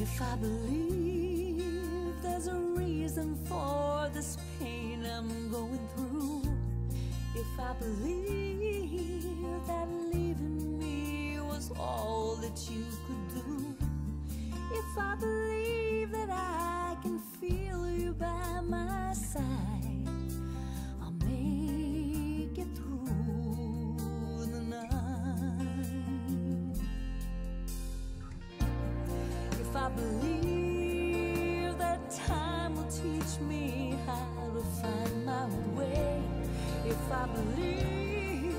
If I believe there's a reason for this pain I'm going through, if I believe that leaving me was all that you could do, if I believe that I can feel you by my side, I'll make it through the night. If I believe that time will teach me how to find my way, if I believe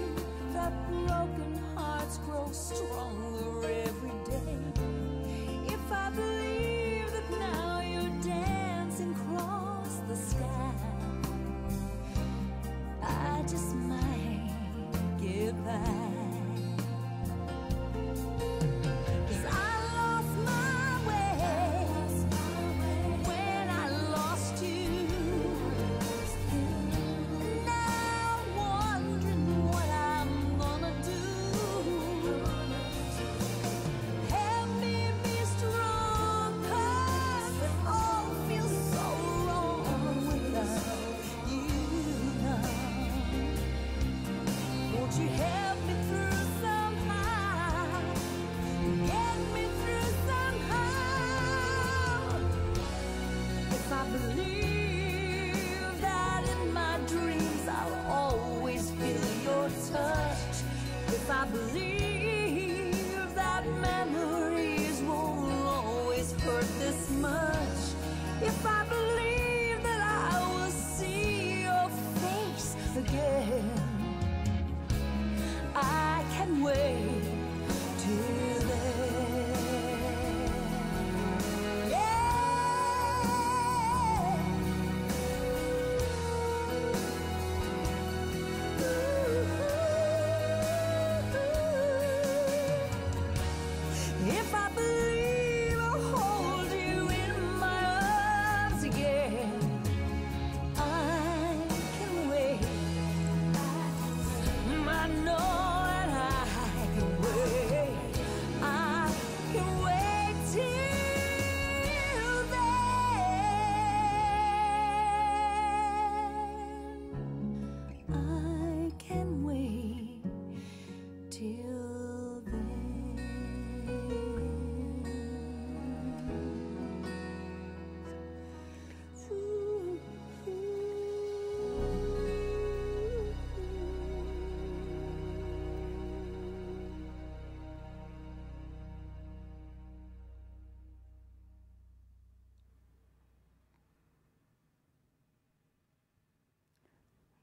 that broken hearts grow stronger every day, if I believe that now you're dancing across the sky, I just might get by. If I believe that memories won't always hurt this much, if I believe that I will see your face again, I can wait till then. If I believe I'll hold you in my arms again, I can wait. I know that I can wait. I can wait till then. I can wait till then.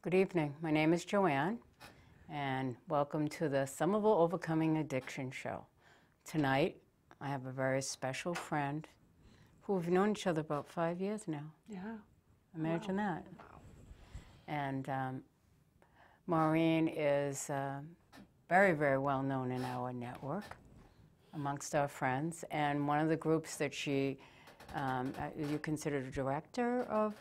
Good evening. My name is Joanne, and welcome to the Somerville Overcoming Addiction show. Tonight, I have a very special friend who we've known each other about 5 years now. Yeah. Imagine that. Wow. And Maureen is very, very well known in our network amongst our friends, and one of the groups that she, you considered a director of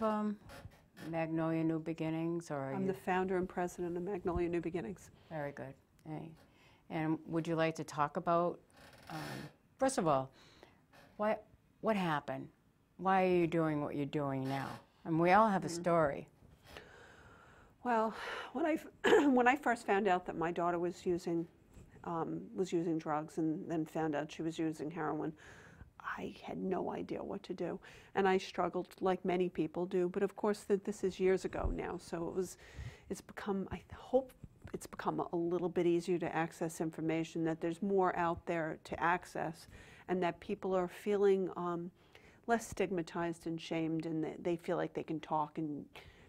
Magnolia New Beginnings, or I'm the founder and president of Magnolia New Beginnings. Very good. Hey. And would you like to talk about, first of all, what happened? Why are you doing what you're doing now? And we all have a story. Well, when I when I first found out that my daughter was using drugs, and then found out she was using heroin, I had no idea what to do, and I struggled like many people do. But of course, this is years ago now, so it's become, I hope it's become a little bit easier to access information, that there's more out there to access, and that people are feeling less stigmatized and shamed, and they feel like they can talk, and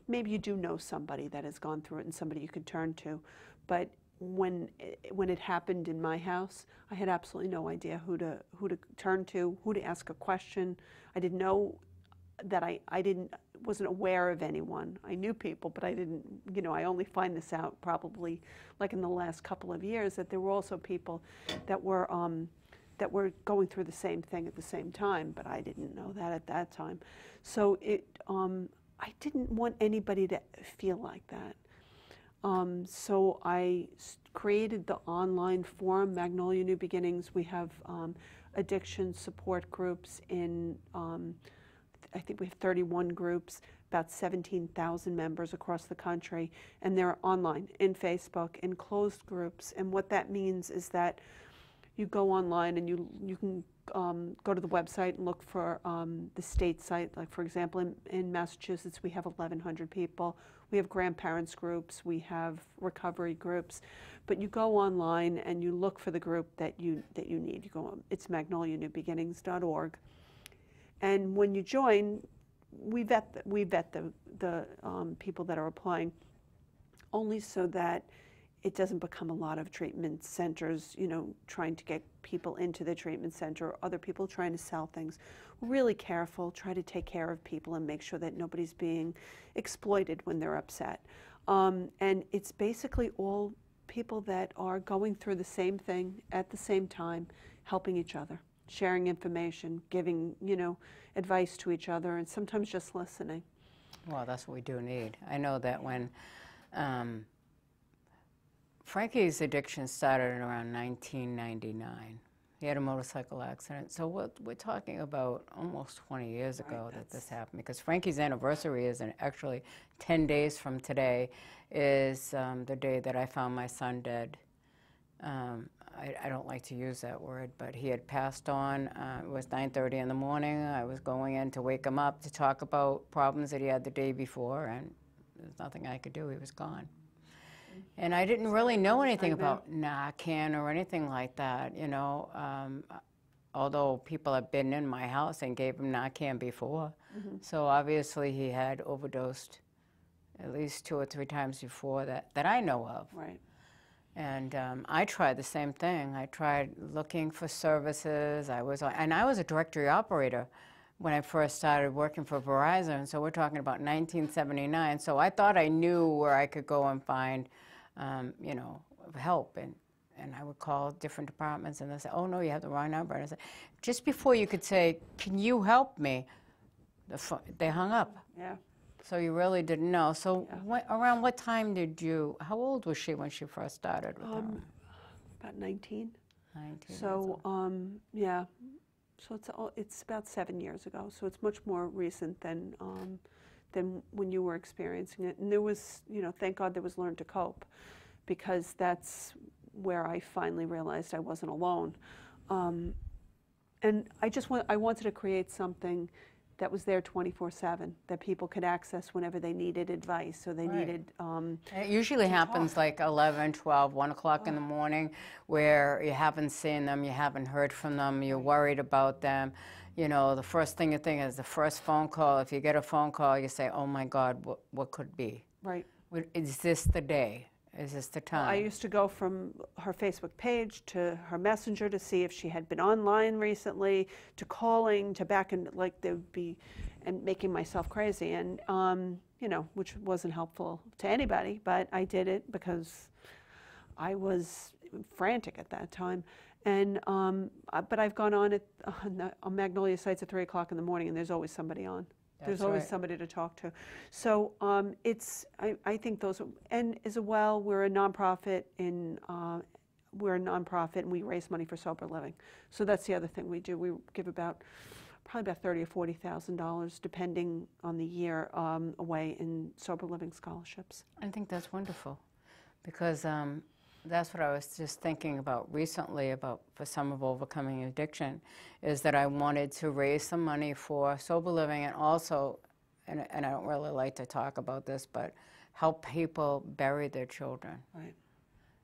maybe you do know somebody that has gone through it and somebody you could turn to. But when it happened in my house, I had absolutely no idea who to turn to, who to ask a question. I didn't know that I wasn't aware of anyone. I knew people, but I didn't, I only find this out probably like in the last couple of years, that there were also people that were going through the same thing at the same time, but I didn't know that at that time. So I didn't want anybody to feel like that. So I created the online forum, Magnolia New Beginnings. We have addiction support groups in, I think we have 31 groups, about 17,000 members across the country, and they're online, in Facebook, in closed groups. And what that means is that you go online and you can go to the website and look for the state site. Like, for example, in Massachusetts, we have 1,100 people. We have grandparents groups, we have recovery groups, but you go online and you look for the group that you need. You go, it's magnolianewbeginnings.org, and when you join, we vet the people that are applying, only so that it doesn't become a lot of treatment centers, you know, trying to get people into the treatment center, or other people trying to sell things. We're really careful, try to take care of people and make sure that nobody's being exploited when they're upset. And it's basically all people that are going through the same thing at the same time, helping each other, sharing information, giving, you know, advice to each other, and sometimes just listening. Well, that's what we do need. I know that when Frankie's addiction started around 1999. He had a motorcycle accident. So we're talking about almost 20 years ago that this happened, because Frankie's anniversary is actually 10 days from today is the day that I found my son dead. I don't like to use that word, but he had passed on. It was 9:30 in the morning. I was going in to wake him up to talk about problems that he had the day before, and there's nothing I could do. He was gone. And I didn't really know anything about Narcan or anything like that, you know, although people have been in my house and gave him Narcan before. So obviously he had overdosed at least 2 or 3 times before that I know of. Right. And I tried the same thing. I tried looking for services. I was a directory operator when I first started working for Verizon, so we're talking about 1979. So I thought I knew where I could go and find, you know, help. And I would call different departments, and they say, "Oh no, you have the wrong number." And I said, just before you could say, "Can you help me?" They hung up. Yeah. So you really didn't know. So around what time did you? How old was she when she first started with her? About 19. 19. So yeah. So it's about 7 years ago. So it's much more recent than when you were experiencing it. And there was, you know, thank God there was Learn to Cope, because that's where I finally realized I wasn't alone. And I wanted to create something that was there 24/7, that people could access whenever they needed advice or they needed. And it usually happens like 11, 12, 1 o'clock in the morning, where you haven't seen them, you haven't heard from them, you're worried about them. You know, the first thing you think is the first phone call. If you get a phone call, you say, "Oh my God, what could be? Right. Is this the day? Is this the time?" I used to go from her Facebook page to her Messenger to see if she had been online recently, to calling, to back, and like they would be, and making myself crazy, and you know, which wasn't helpful to anybody, but I did it because I was frantic at that time. And but I've gone on Magnolia sites at 3 o'clock in the morning, and there's always somebody on. There's always somebody to talk to. So I think those, and as well, we're a nonprofit and we raise money for sober living. So that's the other thing we do. We give probably about $30,000 or $40,000, depending on the year, away in sober living scholarships. I think that's wonderful, because that's what I was just thinking about recently for Somerville Overcoming Addiction, is that I wanted to raise some money for sober living, and also, and I don't really like to talk about this, but help people bury their children. Right.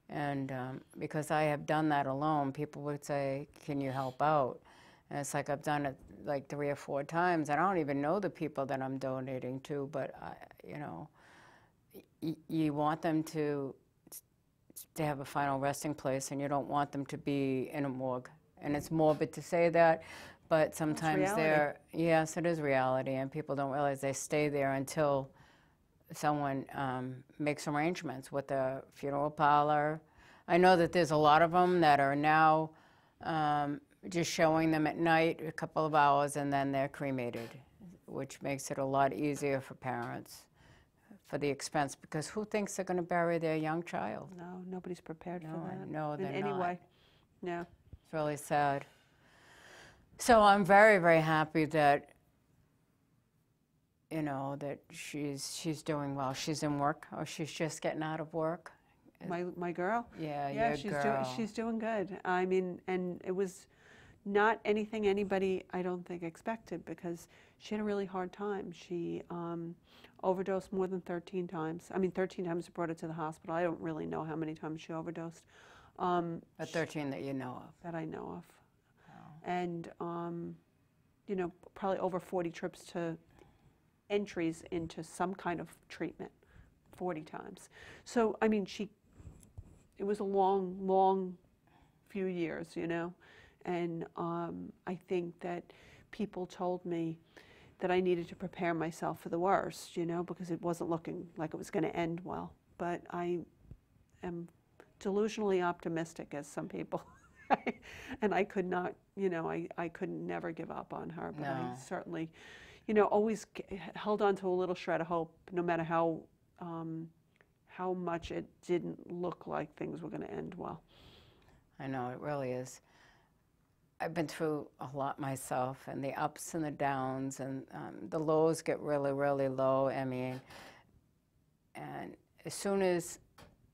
And because I have done that alone, people would say, "Can you help out?" And it's like I've done it like 3 or 4 times. I don't even know the people that I'm donating to, but you know, you want them to have a final resting place, and you don't want them to be in a morgue. And it's morbid to say that, but sometimes yes, it is reality, and people don't realize they stay there until someone makes arrangements with a funeral parlor. I know that there's a lot of them that are now just showing them at night a couple of hours, and then they're cremated, which makes it a lot easier for parents, for the expense, because who thinks they're going to bury their young child? No, nobody's prepared for that. No, they're in any not. way. Yeah. It's really sad. So I'm very, very happy that, you know, that she's doing well. She's in work, or she's just getting out of work. My girl? Yeah, Yeah, your girl. she's doing good. I mean, and it was not anything anybody, I don't think, expected, because she had a really hard time. She overdosed more than 13 times. I mean, 13 times brought her to the hospital. I don't really know how many times she overdosed. But 13 that you know of. That I know of. Wow. And, you know, probably over 40 trips to entries into some kind of treatment, 40 times. So, I mean, it was a long, long few years, you know. And I think that people told me that I needed to prepare myself for the worst, you know, because it wasn't looking like it was going to end well. But I am delusionally optimistic, as some people. And I could not, you know, I could never give up on her. But I certainly, you know, always held on to a little shred of hope, no matter how much it didn't look like things were going to end well. I know, it really is. I've been through a lot myself, and the ups and the downs, and the lows get really, really low. I mean, and as soon as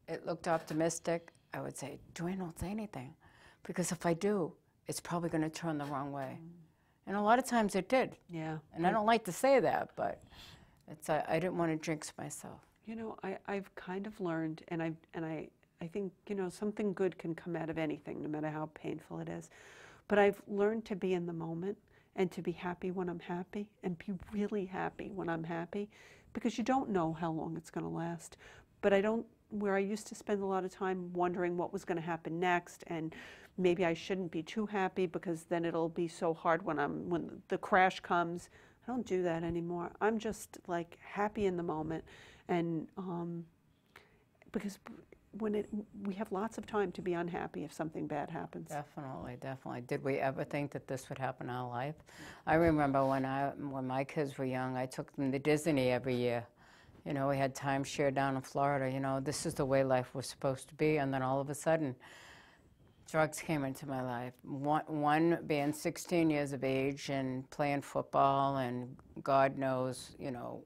it looked optimistic, I would say, Dwayne, don't say anything, because if I do, it's probably going to turn the wrong way. And a lot of times it did. Yeah. And I don't like to say that, but it's I didn't want to jinx myself. You know, I've kind of learned, and I think, you know, something good can come out of anything, no matter how painful it is. But I've learned to be in the moment, and to be happy when I'm happy, and be really happy when I'm happy, because you don't know how long it's going to last. But where I used to spend a lot of time wondering what was going to happen next, and maybe I shouldn't be too happy because then it'll be so hard when the crash comes. I don't do that anymore. I'm just like happy in the moment, and because we have lots of time to be unhappy if something bad happens. Definitely, definitely. Did we ever think that this would happen in our life? I remember when my kids were young, I took them to Disney every year. You know, we had timeshare down in Florida. You know, this is the way life was supposed to be. And then all of a sudden, drugs came into my life. One being 16 years of age and playing football, and God knows, you know,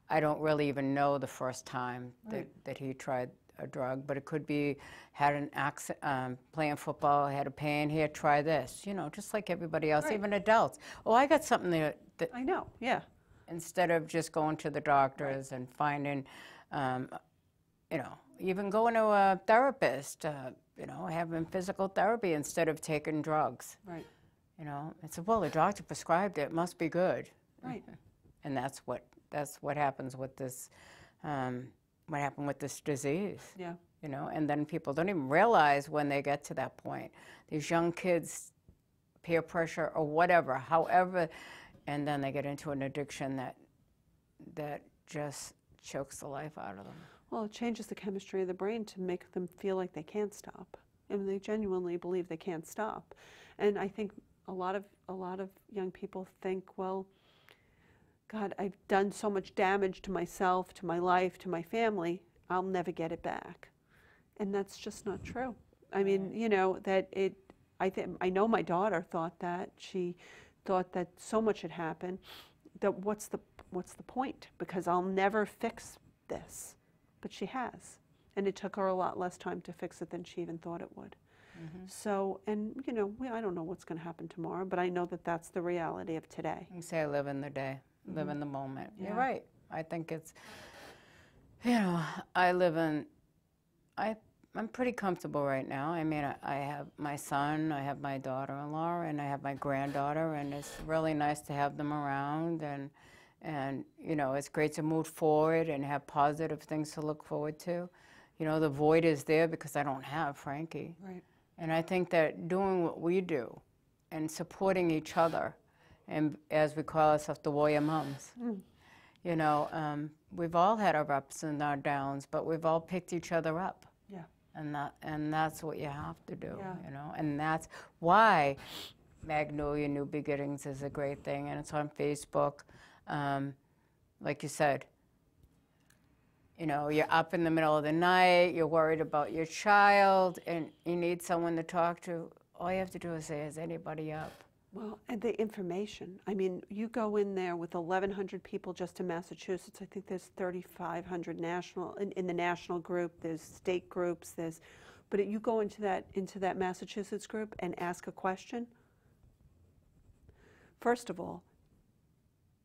I don't really even know the first time that he tried a drug, but it could be had an accident, playing football, had a pain, here, try this, you know, just like everybody else, even adults. Oh, I got something that I know, yeah. Instead of just going to the doctors and finding, you know, even going to a therapist, you know, having physical therapy instead of taking drugs. Right. You know, it's well, the doctor prescribed it, it must be good. Right. And that's what happens with this. What happened with this disease. Yeah. You know, and then people don't even realize when they get to that point. These young kids, peer pressure or whatever, however, and then they get into an addiction that just chokes the life out of them. Well, it changes the chemistry of the brain to make them feel like they can't stop. And they genuinely believe they can't stop. And I think a lot of young people think, well, God, I've done so much damage to myself, to my life, to my family, I'll never get it back. And that's just not true. I mean, you know, I know my daughter thought that. She thought that so much had happened, that what's the point? Because I'll never fix this. But she has. And it took her a lot less time to fix it than she even thought it would. So, and you know, I don't know what's going to happen tomorrow, but I know that that's the reality of today. You say live in the day. Live in the moment. Yeah. You're right. I think it's, you know, I'm pretty comfortable right now. I mean, I have my son, I have my daughter-in-law, and I have my granddaughter, and it's really nice to have them around, and you know, it's great to move forward and have positive things to look forward to. You know, the void is there because I don't have Frankie. Right. And I think that doing what we do and supporting each other, and as we call ourselves, the warrior moms. You know, we've all had our ups and our downs, but we've all picked each other up. Yeah. And that's what you have to do, you know. And that's why Magnolia New Beginnings is a great thing, and it's on Facebook. Like you said, You know, you're up in the middle of the night, you're worried about your child, and you need someone to talk to. All you have to do is say, is anybody up? Well, and the information. I mean, you go in there with 1,100 people just in Massachusetts. I think there's 3,500 national in the national group. There's state groups. But you go into that Massachusetts group and ask a question. First of all,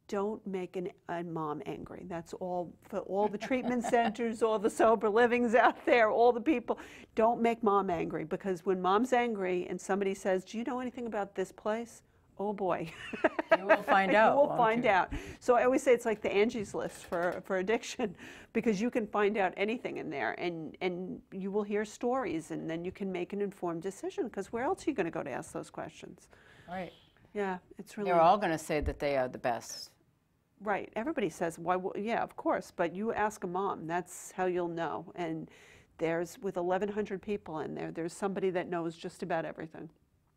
don't make a mom angry. That's all for all the treatment centers, all the sober livings out there, all the people. Don't make mom angry, because when mom's angry and somebody says, do you know anything about this place? Oh boy. You will find out. You will find out. So I always say it's like the Angie's List for addiction, because you can find out anything in there, and you will hear stories, and then you can make an informed decision, because where else are you going to go to ask those questions? Right. Yeah, it's really... They're all going to say that they are the best. Right. Everybody says, "Why? Yeah, of course." But you ask a mom. That's how you'll know. And with 1,100 people in there, there's somebody that knows just about everything.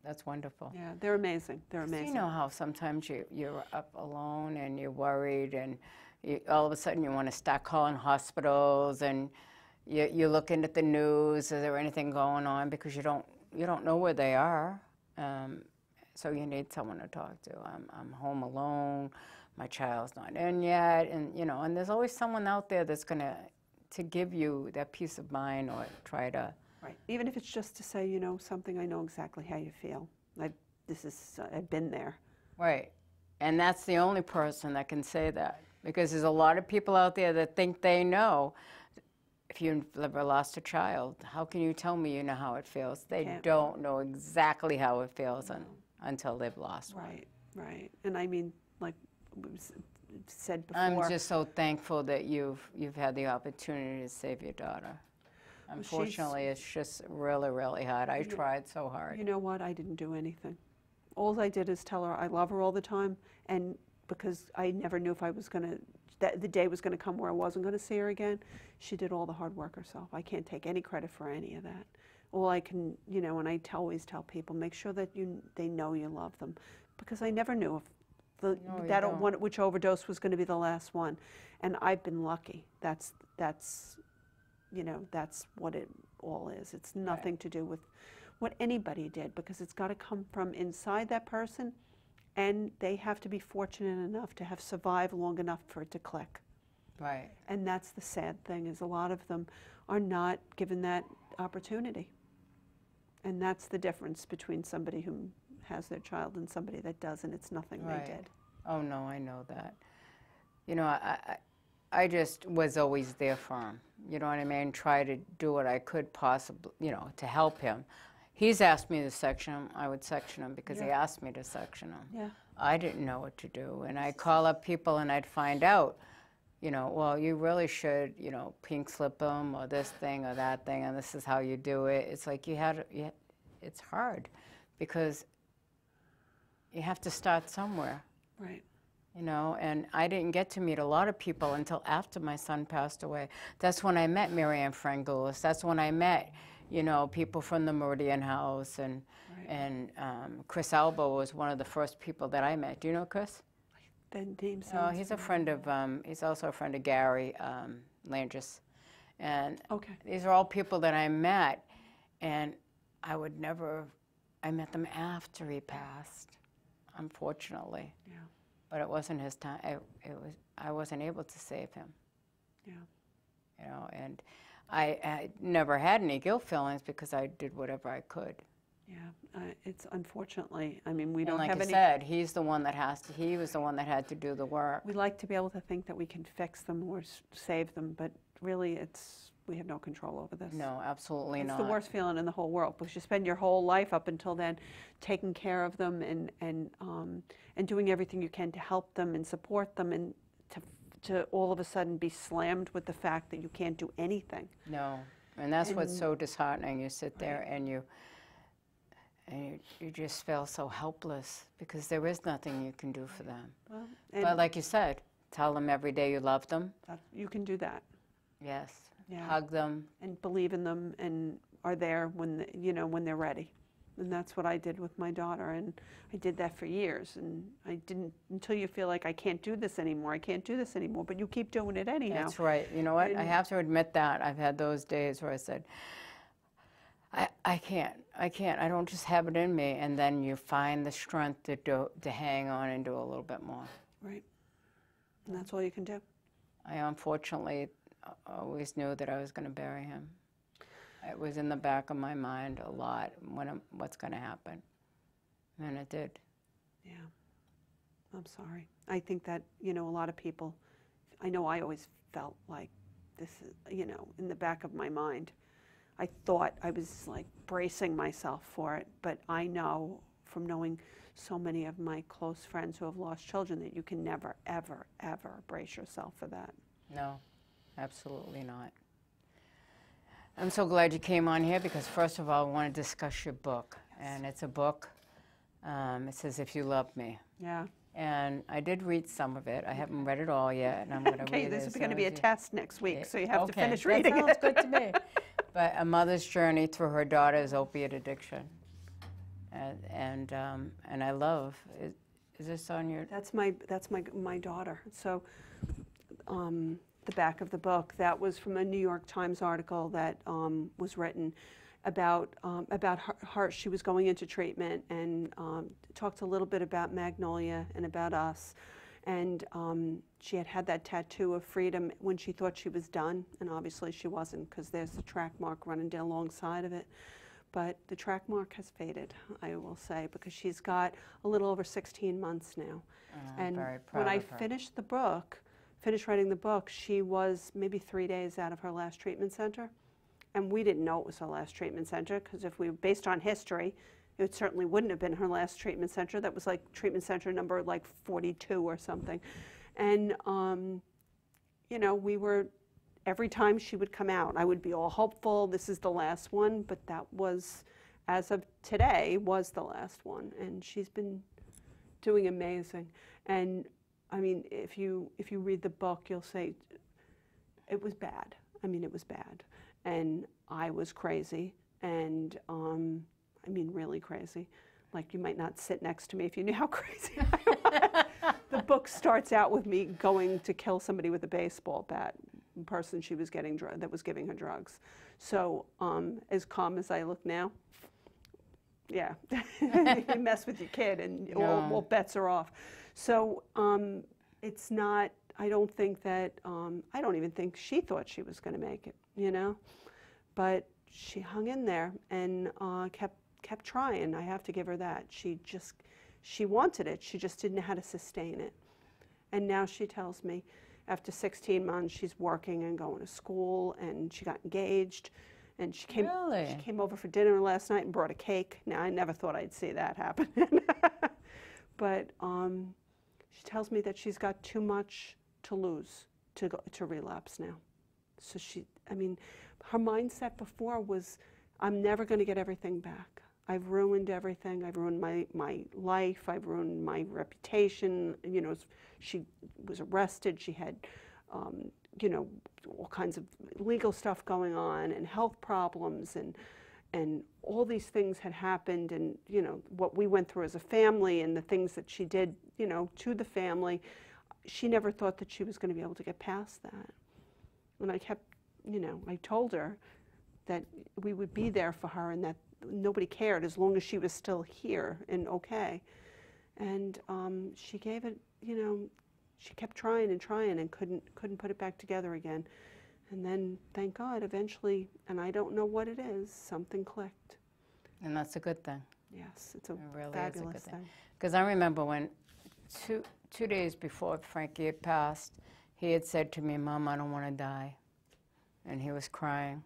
That's wonderful. Yeah, they're amazing. They're amazing. You know how sometimes you're up alone and you're worried, and all of a sudden you want to start calling hospitals, and you're looking at the news. Is there anything going on? Because you don't know where they are. So you need someone to talk to. I'm home alone. My child's not in yet, and and there's always someone out there that's going to give you that peace of mind, or try to. Right. Even if it's just to say, something, I know exactly how you feel. I've been there. Right, and that's the only person that can say that, because there's a lot of people out there that think they know. If you've ever lost a child, how can you tell me you know how it feels? They don't know exactly how it feels until they've lost one. Right, right. And I mean, like we've said before. I'm just so thankful that you've had the opportunity to save your daughter. Unfortunately, it's just really, really hard. I tried so hard. You know what? I didn't do anything. All I did is tell her I love her all the time, and because I never knew if I was going to, that the day was going to come where I wasn't going to see her again, she did all the hard work herself. I can't take any credit for any of that. All I can, and I always tell people, make sure that they know you love them, because I never knew if which overdose was going to be the last one, and I've been lucky. That's what it all is. It's nothing to do with what anybody did, because it's got to come from inside that person, and they have to be fortunate enough to have survived long enough for it to click. Right. And that's the sad thing, is a lot of them are not given that opportunity. And that's the difference between somebody who has their child and somebody that doesn't. It's nothing they did. Oh no, I know that. I just was always there for him. You know what I mean? Try to do what I could possibly, to help him. He's asked me to section him. I would section him because he asked me to section him. Yeah. I didn't know what to do, and I'd call up people and I'd find out, well, you really should, pink slip them, or this thing or that thing, and this is how you do it. It's like it's hard, because you have to start somewhere. Right. And I didn't get to meet a lot of people until after my son passed away. That's when I met Marianne Frangulis. That's when I met, people from the Meridian House, and Chris Alba was one of the first people that I met. Do you know Chris? The name sounds he's a friend of, he's also a friend of Gary Langis. And these are all people that I met, and I met them after he passed, unfortunately. Yeah. But it wasn't his time. I wasn't able to save him. Yeah. And I never had any guilt feelings, because I did whatever I could. Yeah, it's unfortunately, I mean, we don't have any... Like I said, he was the one that had to do the work. We like to be able to think that we can fix them or save them, but really we have no control over this. No, absolutely not. It's the worst feeling in the whole world, because you spend your whole life up until then taking care of them and doing everything you can to help them and support them, and to all of a sudden be slammed with the fact that you can't do anything. No, and that's what's so disheartening. You sit there and you just feel so helpless, because there is nothing you can do for them. Well, but like you said, tell them every day you love them. You can do that. Yes. Yeah. Hug them. And believe in them, and are there when when they're ready. And that's what I did with my daughter, and I did that for years. And I didn't, until you feel like I can't do this anymore, I can't do this anymore, but you keep doing it anyhow. That's right. You know what? And I have to admit that. I've had those days where I said, I can't, I don't just have it in me. And then you find the strength to hang on and do a little bit more. Right. And that's all you can do. I unfortunately always knew that I was going to bury him. It was in the back of my mind a lot, what's going to happen. And it did. Yeah. I'm sorry. I think that, you know, a lot of people, I know I always felt like this is, you know, in the back of my mind. I thought I was like bracing myself for it, but I know from knowing so many of my close friends who have lost children that you can never, ever, ever brace yourself for that. No, absolutely not. I'm so glad you came on here because, first of all, I want to discuss your book. Yes. And it's a book. It says, If You Love Me. Yeah. And I did read some of it. I haven't read it all yet, and I'm going to read it. Okay, this is going to be a test next week, so you have to Okay, finish reading it. that sounds good to me. But a mother's journey through her daughter's opiate addiction. And I love, is this on your? That's my daughter. So the back of the book, that was from a New York Times article that was written about her. She was going into treatment and talked a little bit about Magnolia and about us. And she had that tattoo of freedom when she thought she was done, and obviously she wasn't, because there's the track mark running down alongside of it. But the track mark has faded, I will say, because she's got a little over 16 months now. And very proud when I of her. finished writing the book, she was maybe 3 days out of her last treatment center. And we didn't know it was her last treatment center, because if we, based on history, it certainly wouldn't have been her last treatment center. That was like treatment center number like 42 or something. And, you know, we were, every time she would come out, I would be all hopeful, this is the last one, but that was, as of today, was the last one. And she's been doing amazing. And I mean, if you read the book, you'll say, it was bad. I mean, it was bad. And I was crazy, and I mean, really crazy. Like, you might not sit next to me if you knew how crazy I was. The book starts out with me going to kill somebody with a baseball bat, the person she was getting that was giving her drugs. So, as calm as I look now, yeah, you mess with your kid and all bets are off. So, it's not, I don't think that, I don't even think she thought she was going to make it, you know? But she hung in there and kept trying. I have to give her that. She wanted it. She just didn't know how to sustain it. And now she tells me, after 16 months, she's working and going to school, and she got engaged. And she came over for dinner last night and brought a cake. Now, I never thought I'd see that happen. But she tells me that she's got too much to lose to relapse now. So I mean, her mindset before was, I'm never going to get everything back. I've ruined everything. I've ruined my life. I've ruined my reputation. You know, she was arrested. She had, you know, all kinds of legal stuff going on and health problems, and all these things had happened, and, you know, what we went through as a family and the things that she did, you know, to the family, she never thought that she was going to be able to get past that. And I kept, you know, I told her that we would be there for her and that nobody cared as long as she was still here and okay. And she gave it, you know, she kept trying and trying and couldn't put it back together again. And then, thank God, eventually, and I don't know what it is, something clicked. And that's a good thing. Yes, it's a really fabulous thing. Because I remember when two days before Frankie had passed, he had said to me, Mom, I don't want to die. And he was crying.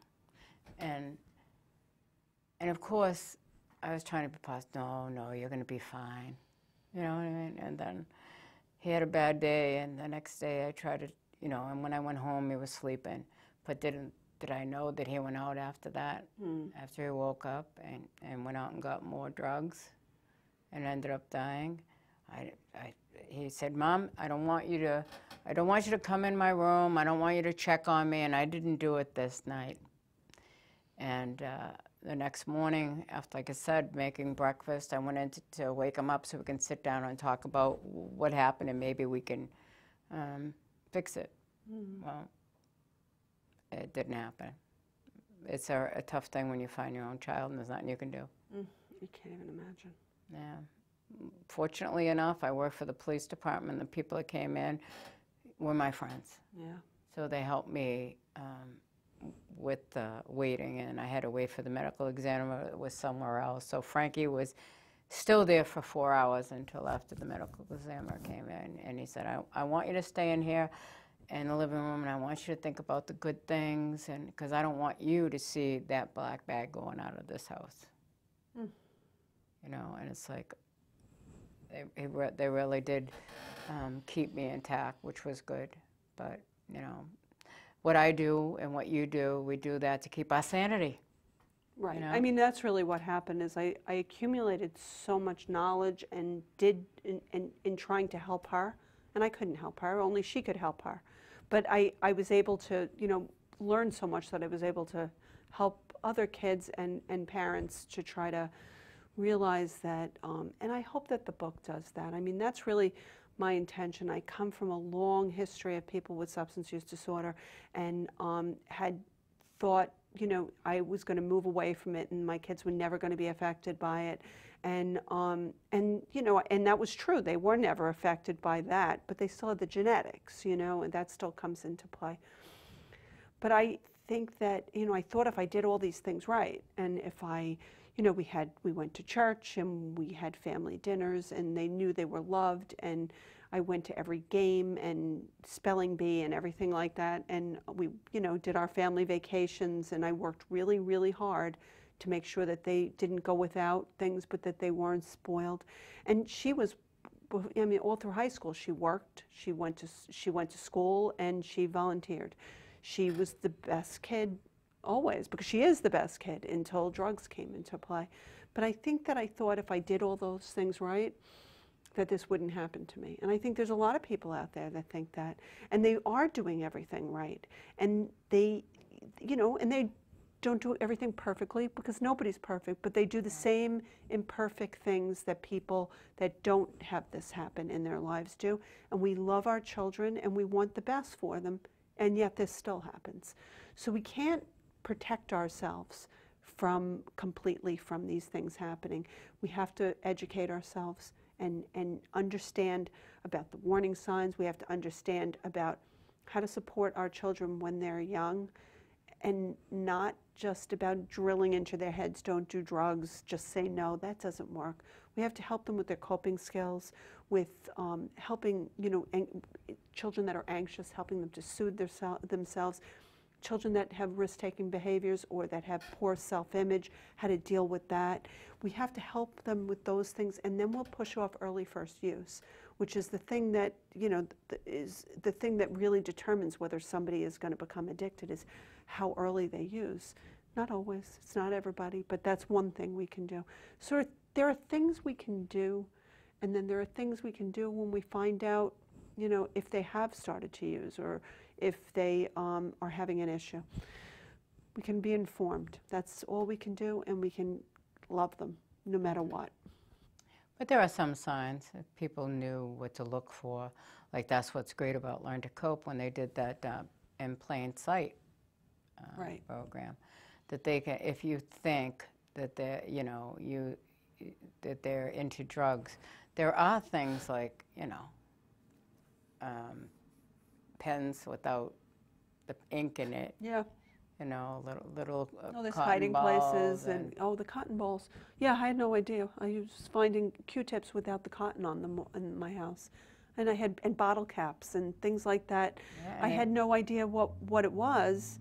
And of course, I was trying to be positive. No, you're going to be fine. You know what I mean? And then he had a bad day, and the next day I tried to, you know, and when I went home, he was sleeping. But did I know that he went out after that? After he woke up and went out and got more drugs and ended up dying? He said, Mom, I don't want you to come in my room. I don't want you to check on me. And I didn't do it this night. And the next morning, after, like I said, making breakfast, I went in to wake him up so we can sit down and talk about what happened and maybe we can fix it. Well, it didn't happen. It's a tough thing when you find your own child and there's nothing you can do. You can't even imagine. Yeah. Fortunately enough, I work for the police department. The people that came in were my friends. Yeah. So they helped me with waiting, and I had to wait for the medical examiner that was somewhere else. So Frankie was still there for 4 hours until after the medical examiner came in, and he said, I want you to stay in here in the living room, and I want you to think about the good things, and because I don't want you to see that black bag going out of this house. You know, and it's like, they really did keep me intact, which was good. But, you know, what I do and what you do, we do that to keep our sanity. Right. You know? I mean, that's really what happened is I accumulated so much knowledge and did in trying to help her, and I couldn't help her, only she could help her. But I was able to, you know, learn so much that I was able to help other kids and parents to try to realize that, and I hope that the book does that. I mean, that's really my intention. I come from a long history of people with substance use disorder and had thought, you know, I was going to move away from it and my kids were never going to be affected by it. And you know, and that was true. They were never affected by that, but they still had the genetics, you know, and that still comes into play. But I think that, you know, I thought if I did all these things right, and if I, you know, we went to church and we had family dinners and they knew they were loved, and I went to every game and spelling bee and everything like that, and we, you know, did our family vacations, and I worked really, really hard to make sure that they didn't go without things, but that they weren't spoiled. And she was, I mean, all through high school, she worked, she went to school, and she volunteered. She was the best kid always, because she is the best kid until drugs came into play. But I think that I thought if I did all those things right, that this wouldn't happen to me. And I think there's a lot of people out there that think that. And they are doing everything right. And they, you know, and they don't do everything perfectly, because nobody's perfect, but they do the same imperfect things that people that don't have this happen in their lives do. And we love our children and we want the best for them, and yet this still happens. So we can't protect ourselves completely from these things happening. We have to educate ourselves and understand about the warning signs. We have to understand about how to support our children when they're young, and not just about drilling into their heads, don't do drugs, just say no. That doesn't work. We have to help them with their coping skills, with helping, you know, children that are anxious, helping them to soothe themselves, children that have risk-taking behaviors or that have poor self-image, how to deal with that. We have to help them with those things, and then we'll push off early first use, which is the thing that, you know, is the thing that really determines whether somebody is going to become addicted, is how early they use. Not always, it's not everybody, but that's one thing we can do. So there are things we can do, and then there are things we can do when we find out, you know, if they have started to use or if they are having an issue. We can be informed. That's all we can do, and we can love them no matter what. But there are some signs that people knew what to look for. Like, that's what's great about Learn to Cope when they did that in plain sight Right. program. That they can, if you think that they're, you know, that they're into drugs, there are things like, you know, pens without the ink in it. Yeah. You know, little Oh, there's cotton hiding balls places and oh, the cotton balls. Yeah, I had no idea. I was finding Q-tips without the cotton on them in my house, and I had bottle caps and things like that. Yeah, I had no idea what it was,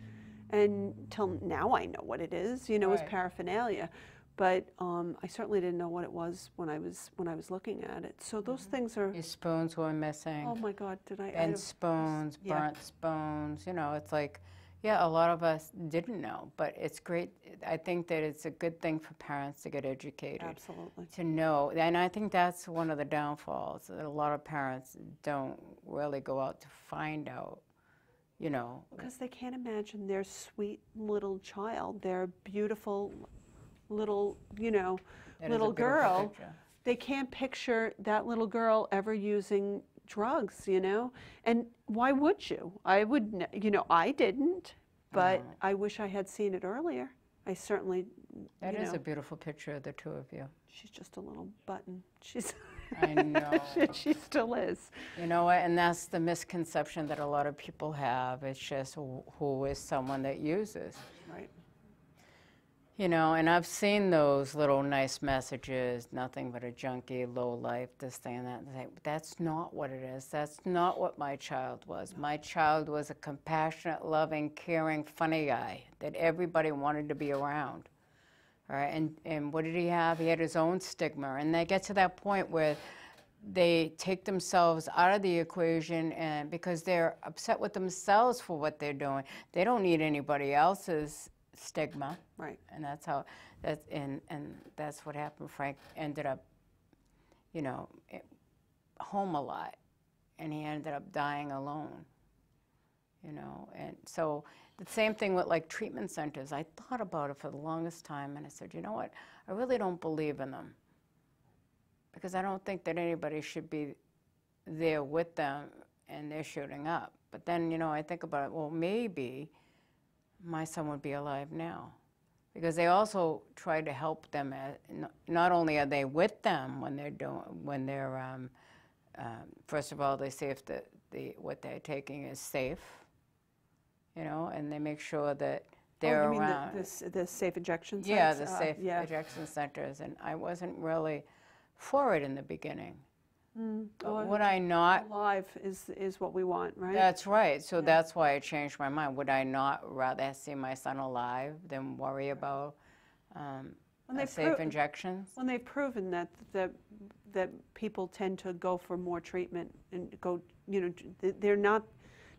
until now I know what it is. You know, it's Right. paraphernalia, but I certainly didn't know what it was when I was looking at it. So those things are. Your spoons were missing. Oh my God, did I? And spoons, yeah. burnt spoons, you know, it's like, yeah, a lot of us didn't know, but it's great. I think that it's a good thing for parents to get educated. Absolutely. To know, and I think that's one of the downfalls, that a lot of parents don't really go out to find out, you know. Because they can't imagine their sweet little child, their beautiful, little, you know, That is a little beautiful girl, picture. they can't picture that little girl ever using drugs, you know? And why would you? I would, you know, I didn't, but No. I wish I had seen it earlier. I certainly, That you is know, a beautiful picture of the two of you. she's just a little button. She's, I know. she still is. You know what? And that's the misconception that a lot of people have. It's just who is someone that uses. Right. You know, and I've seen those little nice messages, nothing but a junkie, low life, this thing and that. And that's not what it is. That's not what my child was. My child was a compassionate, loving, caring, funny guy that everybody wanted to be around. All right, and what did he have? He had his own stigma. And they get to that point where they take themselves out of the equation, and because they're upset with themselves for what they're doing. They don't need anybody else's stigma. Right. And that's how, and that's what happened. Frank ended up, you know, home a lot, and he ended up dying alone, you know. And so the same thing with like treatment centers. I thought about it for the longest time, and I said, you know what, I really don't believe in them, because I don't think that anybody should be there with them and they're shooting up. But then, you know, I think about it, well, maybe my son would be alive now, because they also try to help them. Not only are they with them when they're first of all, they see if what they're taking is safe, you know, and they make sure that they're you mean around. the safe injection sites? Yeah, the safe yeah. ejection centers, and I wasn't really for it in the beginning. Well, Would I not? Alive is what we want, right? That's right. So that's why I changed my mind. Would I not rather see my son alive than worry about safe injections? When they've proven that people tend to go for more treatment and go, you know, they're not.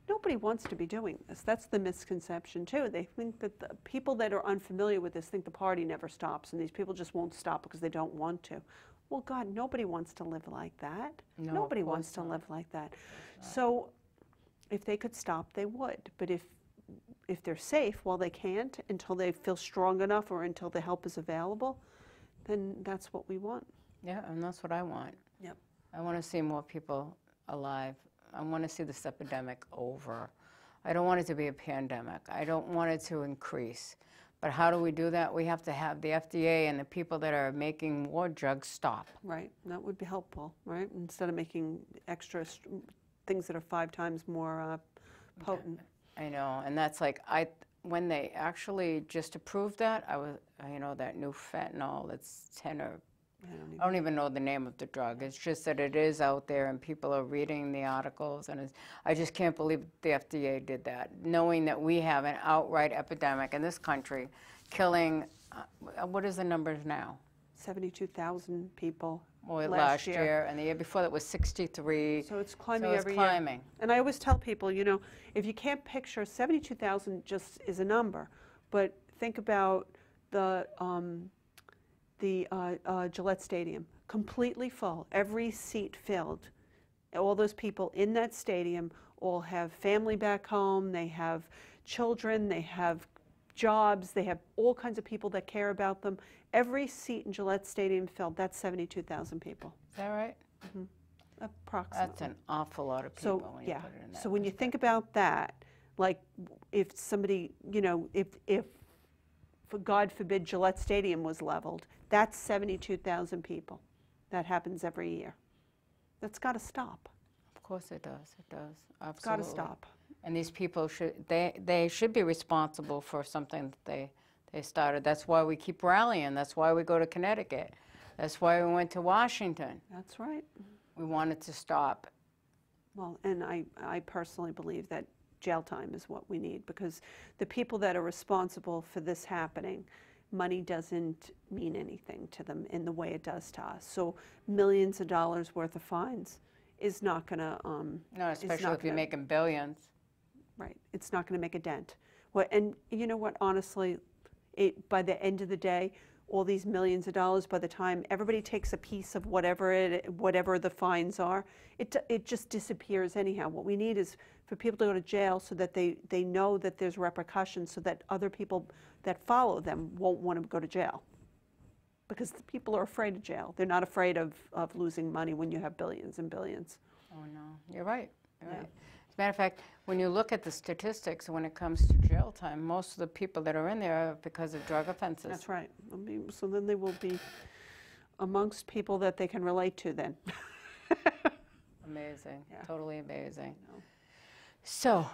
Nobody wants to be doing this. That's the misconception too. They think that the people that are unfamiliar with this think the party never stops, and these people just won't stop because they don't want to. Well, God, nobody wants to live like that. No, Nobody wants to live like that. So if they could stop, they would. But if they're safe, well, they can't until they feel strong enough or until the help is available, then that's what we want. Yeah, and that's what I want. Yep. I want to see more people alive. I want to see this epidemic over. I don't want it to be a pandemic. I don't want it to increase. But how do we do that? We have to have the FDA and the people that are making more drugs stop. Right, that would be helpful, right? Instead of making extra things that are 5 times more potent. I know, and that's like, when they actually just approved that, you know, that new fentanyl, that's 10 or, I don't even know the name of the drug. It's just that it is out there and people are reading the articles, and I just can't believe the FDA did that, knowing that we have an outright epidemic in this country, killing, what is the numbers now? 72,000 people last year, and the year before that was 63. So it's climbing so it's every climbing. year. And I always tell people, you know, if you can't picture, 72,000 just is a number, but think about the Gillette Stadium, completely full, every seat filled. All those people in that stadium all have family back home, they have children, they have jobs, they have all kinds of people that care about them. Every seat in Gillette Stadium filled, that's 72,000 people. Is that right? Mm-hmm. Approximately. That's an awful lot of people when you put it in that So when you think about that, like if somebody, you know, if for God forbid Gillette Stadium was leveled, that's 72,000 people. That happens every year. That's got to stop. Of course it does. It does. Absolutely. It's got to stop. And these people they should be responsible for something that they started. That's why we keep rallying. That's why we go to Connecticut. That's why we went to Washington. That's right. We wanted to stop. Well, and I personally believe that jail time is what we need, because the people that are responsible for this happening, money doesn't mean anything to them in the way it does to us. So millions of dollars worth of fines is not going to... no, especially if you're making billions. Right. It's not going to make a dent. Well, and you know what, honestly, by the end of the day, all these millions of dollars, by the time everybody takes a piece of whatever the fines are, it just disappears anyhow. What we need is for people to go to jail so that they know that there's repercussions, so that other people that follow them won't want to go to jail. because the people are afraid of jail. They're not afraid of losing money when you have billions and billions. Oh, no. You're right. You're Yeah. right. As a matter of fact, when you look at the statistics when it comes to jail time, most of the people that are in there are because of drug offenses. That's right. I mean, so then they will be amongst people that they can relate to then. Amazing. Yeah. Totally amazing. I know. So,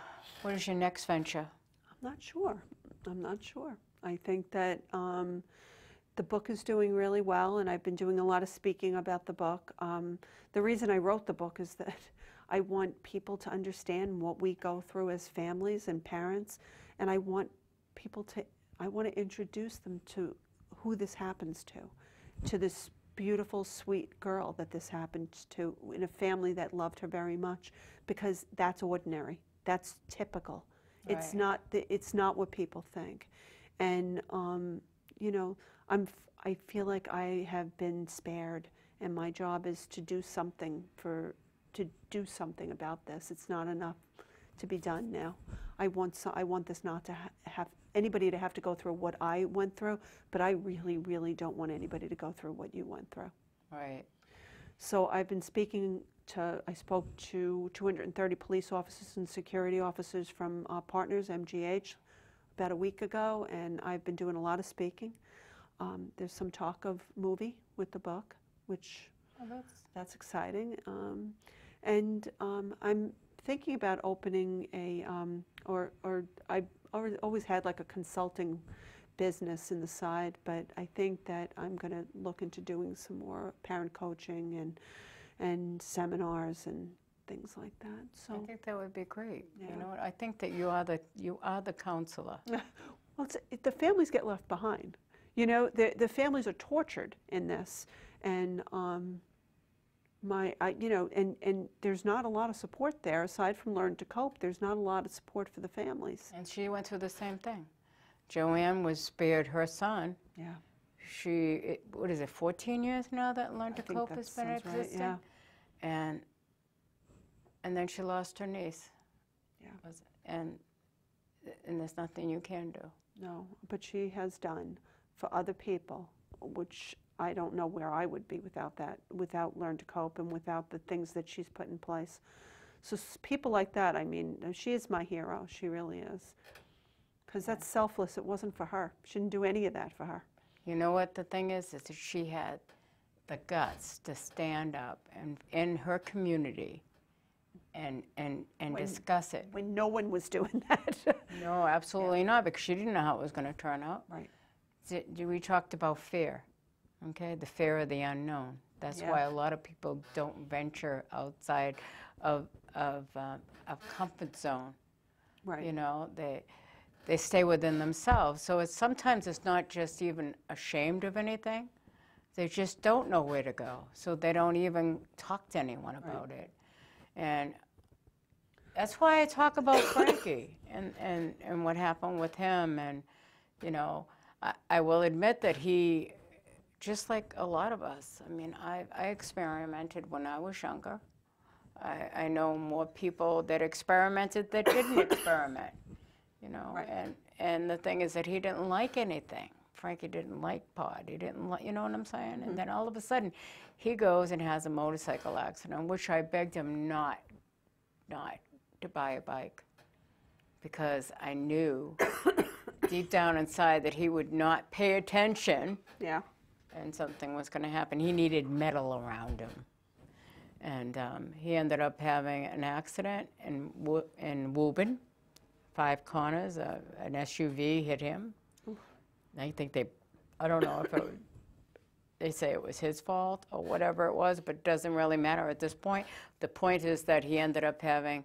what is your next venture? I'm not sure. I'm not sure. I think that the book is doing really well, and I've been doing a lot of speaking about the book. The reason I wrote the book is that I want people to understand what we go through as families and parents, and I want to introduce them to who this happens to this beautiful, sweet girl that this happened to in a family that loved her very much, because that's ordinary. That's typical. Right. It's not what people think. And you know, I feel like I have been spared, and my job is to do something about this. It's not enough to be done now. I want this not to have anybody to have to go through what I went through, but I really, really don't want anybody to go through what you went through. Right. So I've been I spoke to 230 police officers and security officers from Partners, MGH, about a week ago, and I've been doing a lot of speaking. There's some talk of movie with the book, which that's exciting. And I'm thinking about opening I've always had like a consulting business in the side, but I think that I'm going to look into doing some more parent coaching and seminars and things like that. So I think that would be great. Yeah. You know what? I think that you are the counselor. Well, the families get left behind. You know, the families are tortured in this, and and there's not a lot of support there aside from Learn to Cope. There's not a lot of support for the families. And she went through the same thing. Joanne was spared her son. Yeah. What is it, 14 years now that Learn to Cope has been existing? Right, yeah. And then she lost her niece. Yeah. And there's nothing you can do. No, but she has done for other people, which I don't know where I would be without that, without Learn to Cope and without the things that she's put in place. So people like that, I mean, she is my hero. She really is. Because that's selfless. It wasn't for her. She didn't do any of that for her. You know what the thing is that she had the guts to stand up and in her community and discuss it. When no one was doing that. No, absolutely not, because she didn't know how it was going to turn out. Right. We talked about fear, okay? The fear of the unknown. That's why a lot of people don't venture outside of comfort zone. Right. You know, they stay within themselves. So sometimes it's not just even ashamed of anything. They just don't know where to go. So they don't even talk to anyone about it. And that's why I talk about Frankie and what happened with him. And, you know, I will admit that he, just like a lot of us, I mean, I experimented when I was younger. I know more people that experimented that didn't experiment, you know. Right. And the thing is that he didn't like anything. Frankie didn't like pot. He didn't like, you know what I'm saying? Mm-hmm. And then all of a sudden, he goes and has a motorcycle accident, which I begged him not to buy a bike, because I knew deep down inside that he would not pay attention. Yeah. And something was going to happen. He needed metal around him. And he ended up having an accident in Woburn, 5 corners. An SUV hit him. I think I don't know if they say it was his fault or whatever it was, but it doesn't really matter at this point. The point is that he ended up having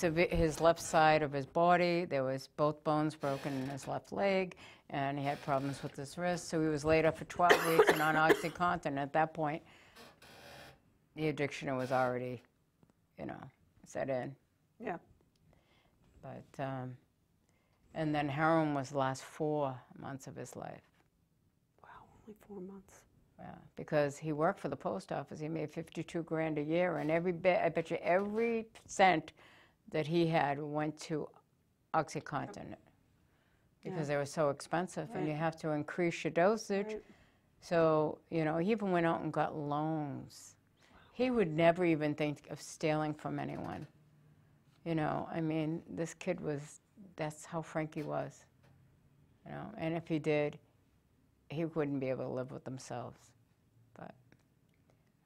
his left side of his body, there was both bones broken in his left leg, and he had problems with his wrist, so he was laid up for 12 weeks and on OxyContin. At that point, the addiction was already, you know, set in. Yeah. But, and then heroin was the last 4 months of his life. Wow, only 4 months. Yeah, because he worked for the post office. He made $52 grand a year, and I bet you every cent that he had went to OxyContin because they were so expensive, and you have to increase your dosage. So, you know, he even went out and got loans. He would never even think of stealing from anyone. You know, I mean, this kid was, that's how Frankie was. You know, and if he did, he wouldn't be able to live with themselves. But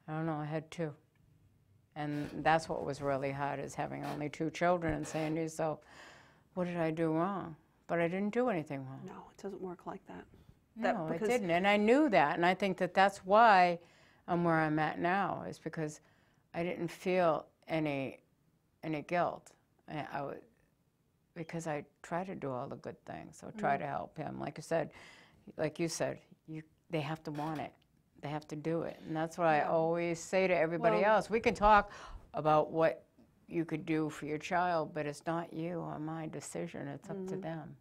I don't know, I had two. And that's what was really hard, is having only two children and saying to yourself, what did I do wrong? But I didn't do anything wrong. No, it doesn't work like that. No, it didn't. And I knew that. And I think that that's why I'm where I'm at now, is because I didn't feel any guilt. Because I try to do all the good things. So try to help him. Like you said, they have to want it. They have to do it. And that's what I always say to everybody else. We can talk about what you could do for your child, but it's not you or my decision. It's up to them.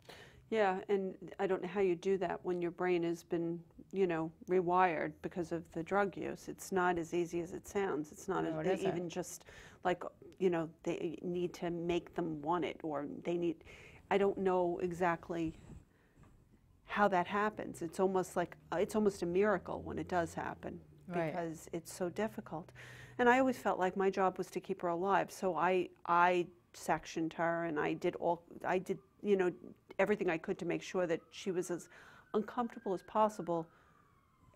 Yeah, and I don't know how you do that when your brain has been, you know, rewired because of the drug use. It's not as easy as it sounds. It's not even just like, you know, they need to make them want it, or they need, I don't know exactly how that happens. It's almost like, it's almost a miracle when it does happen, because it's so difficult. And I always felt like my job was to keep her alive. So I sectioned her, and I did, you know, everything I could to make sure that she was as uncomfortable as possible,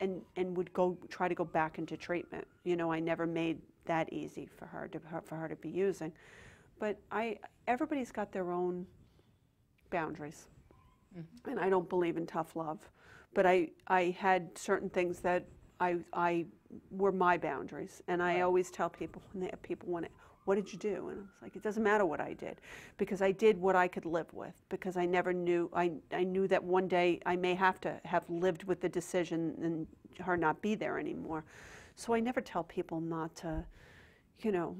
and would try to go back into treatment. You know, I never made that easy for her to be using. But everybody's got their own boundaries. And I don't believe in tough love. But I had certain things that I were my boundaries. And I always tell people, when people want it, what did you do? And I was like, it doesn't matter what I did, because I did what I could live with, because I never knew, I knew that one day I may have to have lived with the decision and her not be there anymore. So I never tell people not to, you know,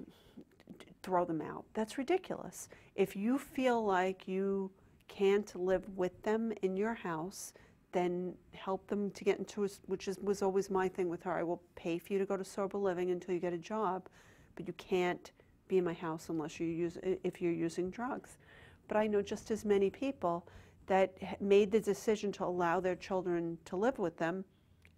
throw them out. That's ridiculous. If you feel like you can't live with them in your house, then help them to get into, was always my thing with her. I will pay for you to go to sober living until you get a job, but you can't be in my house unless if you're using drugs. But I know just as many people that made the decision to allow their children to live with them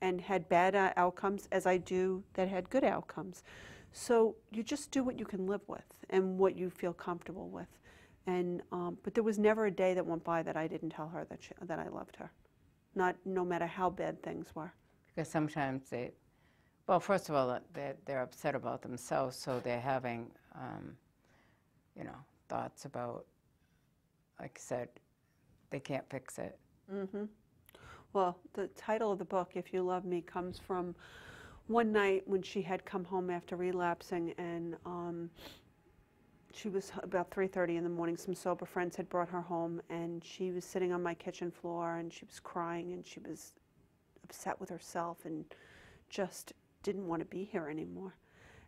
and had bad outcomes, as I do that had good outcomes. So you just do what you can live with and what you feel comfortable with. And but there was never a day that went by that I didn't tell her that I loved her, no matter how bad things were. Because sometimes well, first of all, they're upset about themselves, so they're having, you know, thoughts about, like I said, they can't fix it. Well, the title of the book, If You Love Me, comes from one night when she had come home after relapsing, and she was about 3:30 in the morning. Some sober friends had brought her home, and she was sitting on my kitchen floor, and she was crying, and she was upset with herself, and just didn't want to be here anymore.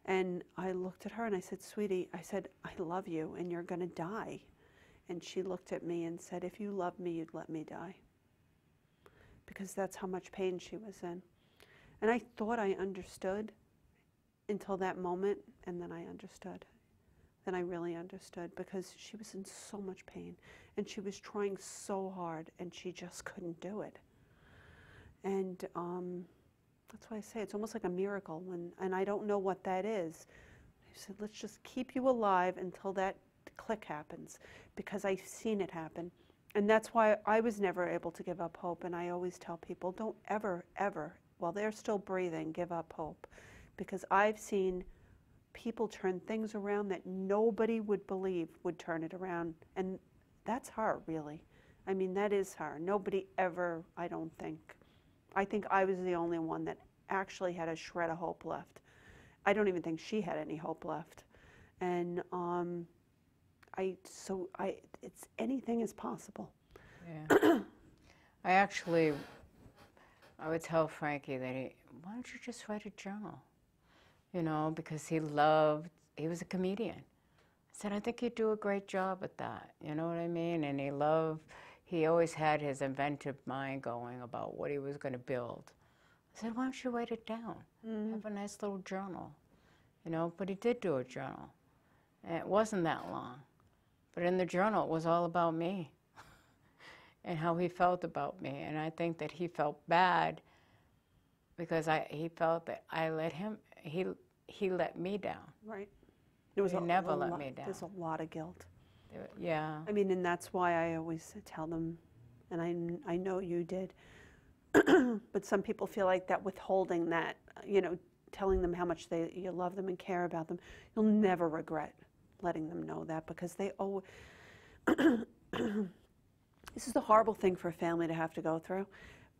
And I looked at her and I said, sweetie, I said, I love you and you're going to die. And she looked at me and said, if you loved me, you'd let me die. Because that's how much pain she was in. And I thought I understood until that moment, and then I understood. Then I really understood, because she was in so much pain and she was trying so hard and she just couldn't do it. And that's why I say it's almost like a miracle, and I don't know what that is. I said, let's just keep you alive until that click happens, because I've seen it happen. And that's why I was never able to give up hope. And I always tell people, don't ever, ever, while they're still breathing, give up hope. Because I've seen people turn things around that nobody would believe would turn it around. And that's her, really. I mean, that is her. Nobody ever, I don't think. I think I was the only one that actually had a shred of hope left. I don't even think she had any hope left. And it's anything is possible. Yeah. I would tell Frankie that why don't you just write a journal? You know, because he was a comedian. I said, I think he'd do a great job at that. You know what I mean? And he always had his inventive mind going about what he was going to build. I said, why don't you write it down? Have a nice little journal. You know, but he did do a journal. And it wasn't that long. But in the journal, it was all about me and how he felt about me. And I think that he felt bad because he felt that I let him, he let me down. Right. There was He never let me down. There's a lot of guilt. Yeah. I mean, and that's why I always tell them, and I know you did, but some people feel like that withholding that, you know, telling them how much you love them and care about them, you'll never regret letting them know that, because they always, this is a horrible thing for a family to have to go through,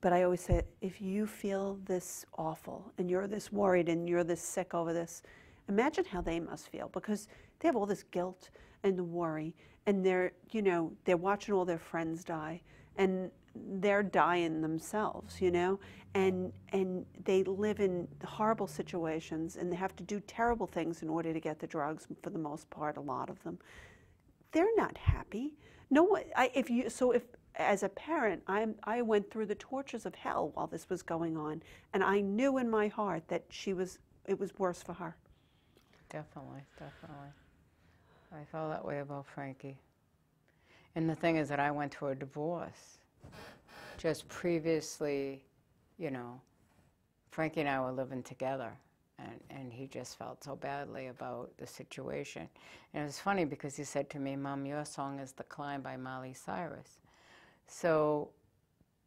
but I always say, if you feel this awful and you're this worried and you're this sick over this, imagine how they must feel, because they have all this guilt and worry, and they're, you know, they're watching all their friends die, and they're dying themselves, you know, and they live in horrible situations, and they have to do terrible things in order to get the drugs, for the most part, a lot of them. They're not happy. No one, if as a parent, I went through the tortures of hell while this was going on, and I knew in my heart that it was worse for her. Definitely, definitely. I felt that way about Frankie. And the thing is that I went through a divorce. Just previously, you know, Frankie and I were living together, and he just felt so badly about the situation. And it was funny because he said to me, "Mom, your song is The Climb by Miley Cyrus." So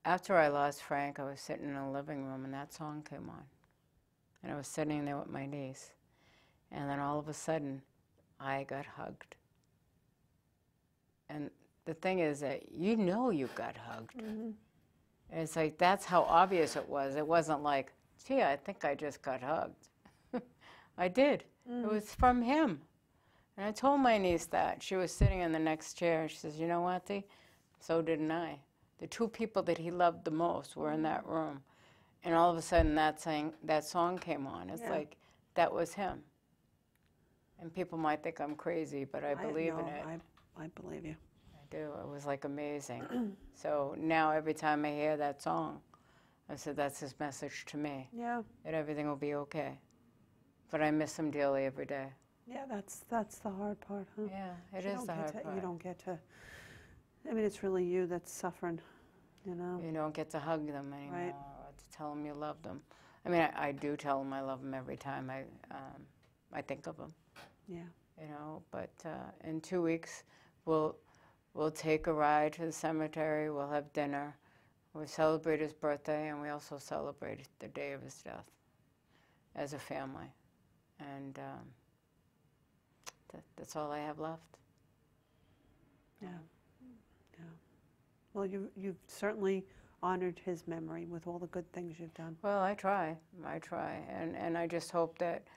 after I lost Frank, I was sitting in a living room, and that song came on. And I was sitting there with my niece. And then all of a sudden, I got hugged. And the thing is that you know you got hugged. Mm-hmm. And it's like, that's how obvious it was. It wasn't like, gee, I think I just got hugged. I did. Mm. It was from him. And I told my niece that. She was sitting in the next chair. She says, you know what, Dee? So didn't I. The two people that he loved the most were in that room. And all of a sudden, that song came on. It's like, that was him. And people might think I'm crazy, but I believe in it. I believe you. I do. It was like amazing. So now every time I hear that song, I said, that's his message to me. Yeah. That everything will be okay. But I miss him dearly every day. Yeah, that's the hard part, huh? Yeah, it is the hard part. You don't get to, I mean, it's really you that's suffering, you know? You don't get to hug them anymore, right. Or to tell them you love them. I mean, I do tell them I love them every time I think of them. Yeah. You know, but in 2 weeks, we'll take a ride to the cemetery. We'll have dinner. We celebrate his birthday, and we also celebrate the day of his death as a family. And that's all I have left. Yeah. Yeah. Well, you've certainly honored his memory with all the good things you've done. Well, I try. And I just hope that,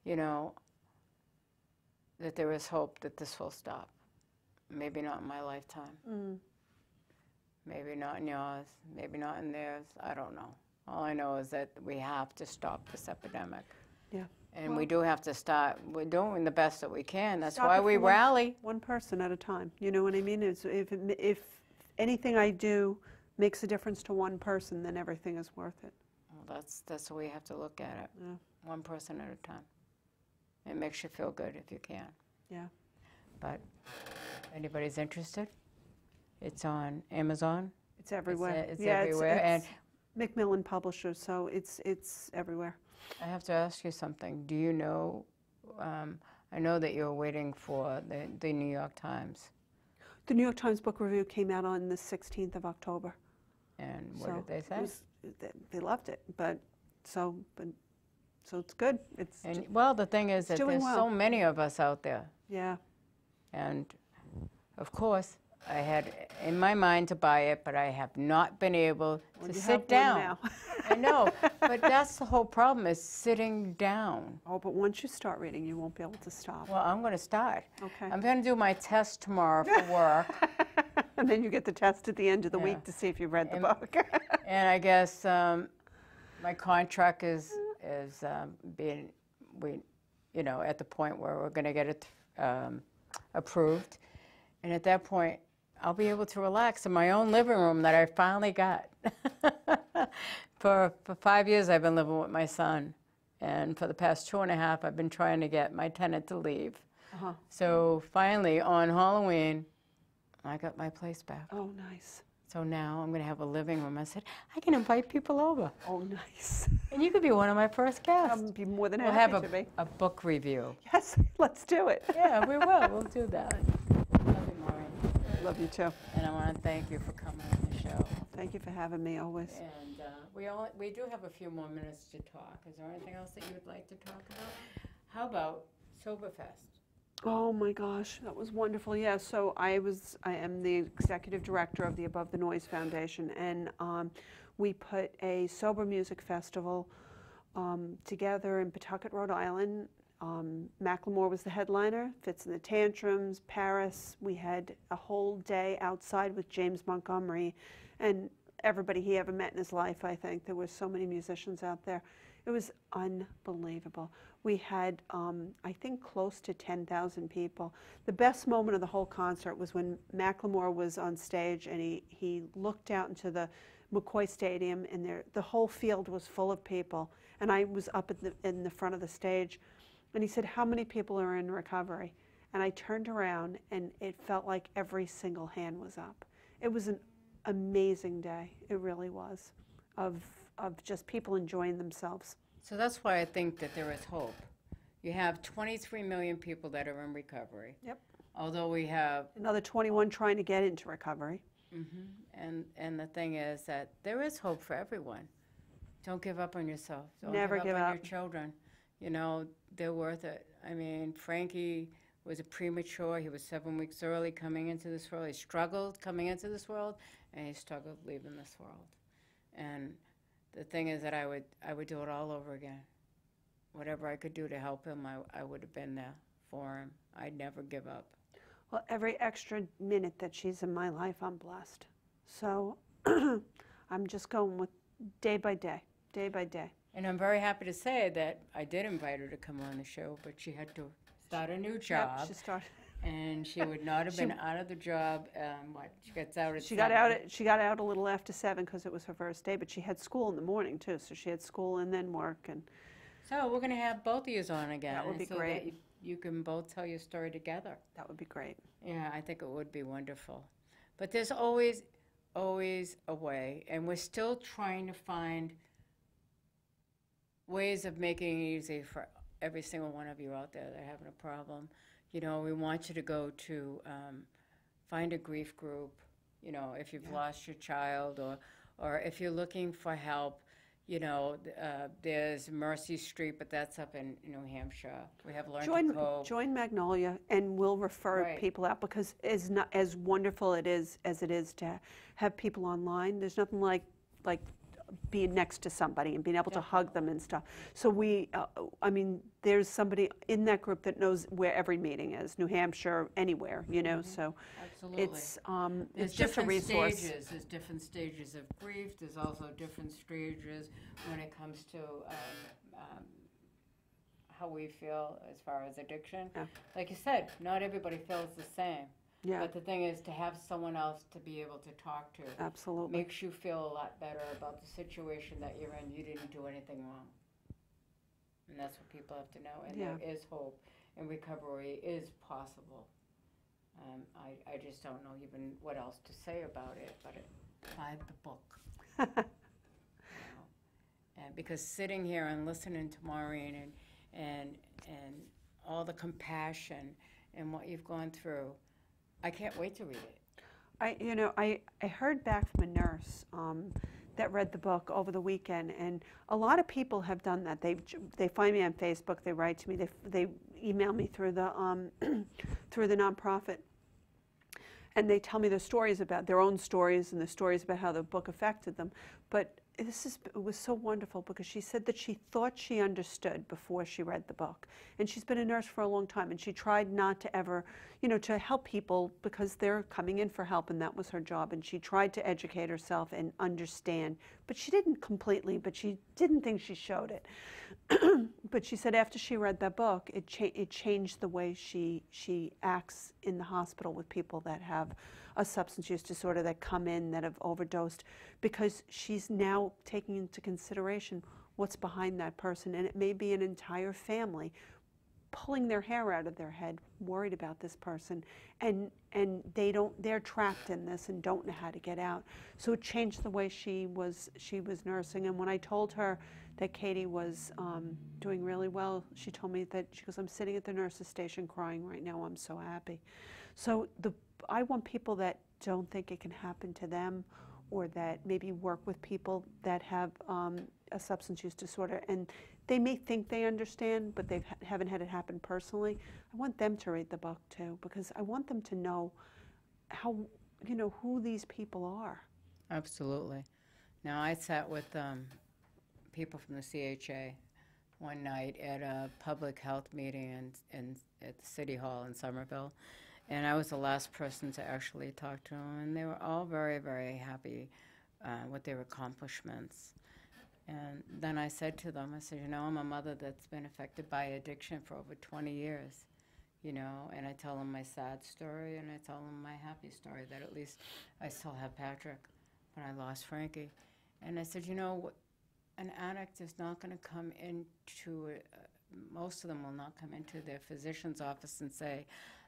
you know, that there is hope that this will stop. Maybe not in my lifetime. Mm. Maybe not in yours. Maybe not in theirs. I don't know. All I know is that we have to stop this epidemic. Yeah. And we do have to start. We're doing the best that we can. That's why we rally. One person at a time. You know what I mean? If anything I do makes a difference to one person, then everything is worth it. Well, that's the way you have to look at it. Yeah. One person at a time. It makes you feel good if you can. Yeah. But if anybody's interested, it's on Amazon. It's everywhere. It's everywhere. It's Macmillan Publishers, so it's everywhere. I have to ask you something. Do you know, I know that you're waiting for the New York Times. The New York Times book review came out on the 16th of October. And what did they say? They loved it, so it's good. Well, the thing is that there's so many of us out there. Yeah. And, of course, I had in my mind to buy it, but I have not been able to sit down. I know, but that's the whole problem, is sitting down. Oh, but once you start reading, you won't be able to stop. Well, I'm going to start. Okay. I'm going to do my test tomorrow for work. And then you get the test at the end of the week to see if you've read the book. And I guess my contract is being, at the point where we're going to get it approved. And at that point, I'll be able to relax in my own living room that I finally got. For 5 years, I've been living with my son. And for the past 2.5, I've been trying to get my tenant to leave. So finally, on Halloween, I got my place back. Oh, nice. So now I'm going to have a living room. I said, I can invite people over. Oh, nice. And you could be one of my first guests. I'll be more than We'll happy have to be. a book review. Yes, let's do it. Yeah, we will. We'll do that. Love you, Maureen. Love you too. And I want to thank you for coming on the show. Thank you for having me always. And we do have a few more minutes to talk. Is there anything else that you would like to talk about? How about Soberfest? Oh my gosh, that was wonderful. Yeah, so I am the executive director of the Above the Noise Foundation, and we put a sober music festival together in Pawtucket, Rhode Island. Macklemore was the headliner, Fits and the Tantrums, Paris. We had a whole day outside with James Montgomery and everybody he ever met in his life, I think. There were so many musicians out there. It was unbelievable. We had, I think, close to 10,000 people. The best moment of the whole concert was when Macklemore was on stage and he looked out into the McCoy Stadium, and the whole field was full of people. And I was up in the front of the stage, and he said, "How many people are in recovery?" And I turned around, and it felt like every single hand was up. It was an amazing day. It really was, of just people enjoying themselves. So that's why I think that there is hope. You have 23 million people that are in recovery. Yep. Although we have Another 21 trying to get into recovery. and the thing is that there is hope for everyone. Don't give up on yourself. Don't Never give give up on up. your children. You know, they're worth it. I mean, Frankie was a premature. He was 7 weeks early coming into this world. He struggled coming into this world, and he struggled leaving this world. And the thing is that I would do it all over again. Whatever I could do to help him, I would have been there for him. I'd never give up. Well, every extra minute that she's in my life, I'm blessed. So I'm just going with day by day, day by day. And I'm very happy to say that I did invite her to come on the show, but she had to start a new job. Yep, she started. And she would not have been out of the job. She gets out at She 7. she got out a little after 7 because it was her first day, but she had school in the morning too. So she had school and then work. And So we're going to have both of you on again. That would be so great. That you can both tell your story together. that would be great. Yeah, I think it would be wonderful. But there's always a way, and we're still trying to find ways of making it easy for every single one of you out there that are having a problem. You know, we want you to go to find a grief group, you know, if you've lost your child, or if you're looking for help. You know, there's Mercy Street, but that's up in New Hampshire. We have Learn to Cope. Join Magnolia, and we'll refer Right. people out, because it's not as wonderful it is as it is to have people online. There's nothing like being next to somebody and being able to hug them and stuff. So I mean, there's somebody in that group that knows where every meeting is, New Hampshire, anywhere, you know. So Absolutely. it's just a resource. Stages. There's different stages of grief. There's also different stages when it comes to how we feel as far as addiction. Yeah. Like you said, not everybody feels the same. Yeah, But the thing is, to have someone else to be able to talk to absolutely. makes you feel a lot better about the situation that you're in. You didn't do anything wrong. And that's what people have to know. And Yeah. there is hope, and recovery is possible. I just don't know even what else to say about it, but buy the book. You know? And because sitting here and listening to Maureen and all the compassion and what you've gone through, I can't wait to read it. I heard back from a nurse that read the book over the weekend, and a lot of people have done that. They find me on Facebook, they write to me, they email me through the through the nonprofit, and they tell me their stories about their own stories and the stories about how the book affected them. But it was so wonderful, because she said that she thought she understood before she read the book. And she's been a nurse for a long time, and she tried not to ever, to help people because they're coming in for help, and that was her job. And she tried to educate herself and understand, but she didn't completely, but she didn't think she showed it. But she said after she read that book, it changed the way she acts in the hospital with people that have a substance use disorder, that come in that have overdosed, because she's now taking into consideration what's behind that person. And it may be an entire family pulling their hair out of their head, worried about this person, and they're trapped in this and don't know how to get out. So it changed the way she was nursing. And when I told her that Katie was doing really well, she told me that, she goes, I'm sitting at the nurse's station crying right now, I'm so happy. So I want people that don't think it can happen to them, or that maybe work with people that have a substance use disorder, and they may think they understand, but they haven't had it happen personally. I want them to read the book too, because I want them to know how, who these people are. Absolutely. Now, I sat with people from the CHA one night at a public health meeting at the City Hall in Somerville, and I was the last person to actually talk to them, and they were all very, very happy with their accomplishments. And then I said to them, I said, I'm a mother that's been affected by addiction for over 20 years, and I tell them my sad story, and I tell them my happy story, that at least I still have Patrick, but I lost Frankie. And I said, an addict is not going to come into, most of them will not come into their physician's office and say,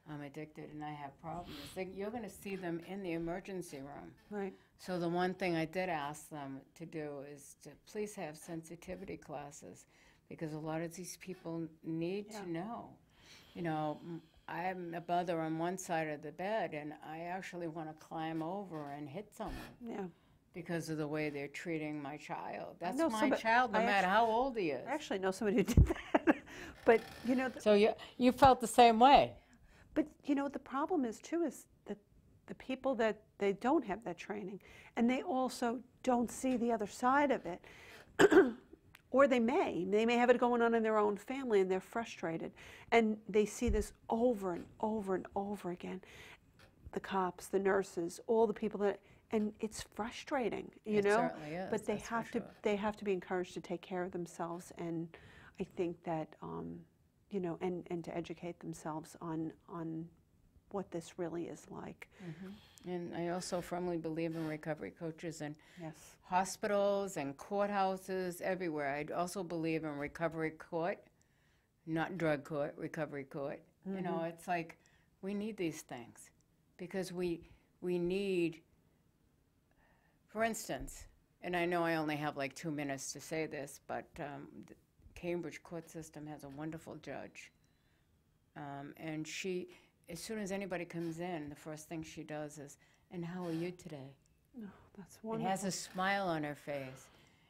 I'm addicted and I have problems. You're going to see them in the emergency room. Right. So the one thing I did ask them to do is to please have sensitivity classes, because a lot of these people need to know. I'm a mother on one side of the bed, and I actually want to climb over and hit someone. Yeah. Because of the way they're treating my child. That's my child, no matter how old he is. I actually know somebody who did that. But, So you felt the same way? But, the problem is, too, is that the people that they don't have that training, and they also don't see the other side of it, or they may have it going on in their own family, and they're frustrated, and they see this over and over and over again. The cops, the nurses, all the people that, and it's frustrating, It certainly is. But they have to be encouraged to take care of themselves, and I think that, and to educate themselves on what this really is like. Mm-hmm. And I also firmly believe in recovery coaches in Yes. hospitals and courthouses, everywhere. I also believe in recovery court, not drug court, recovery court. Mm-hmm. It's like we need these things because we need, for instance, and I know I only have like 2 minutes to say this, but the Cambridge court system has a wonderful judge. And she, as soon as anybody comes in, the first thing she does is, and how are you today? Oh, that's wonderful. And has a smile on her face.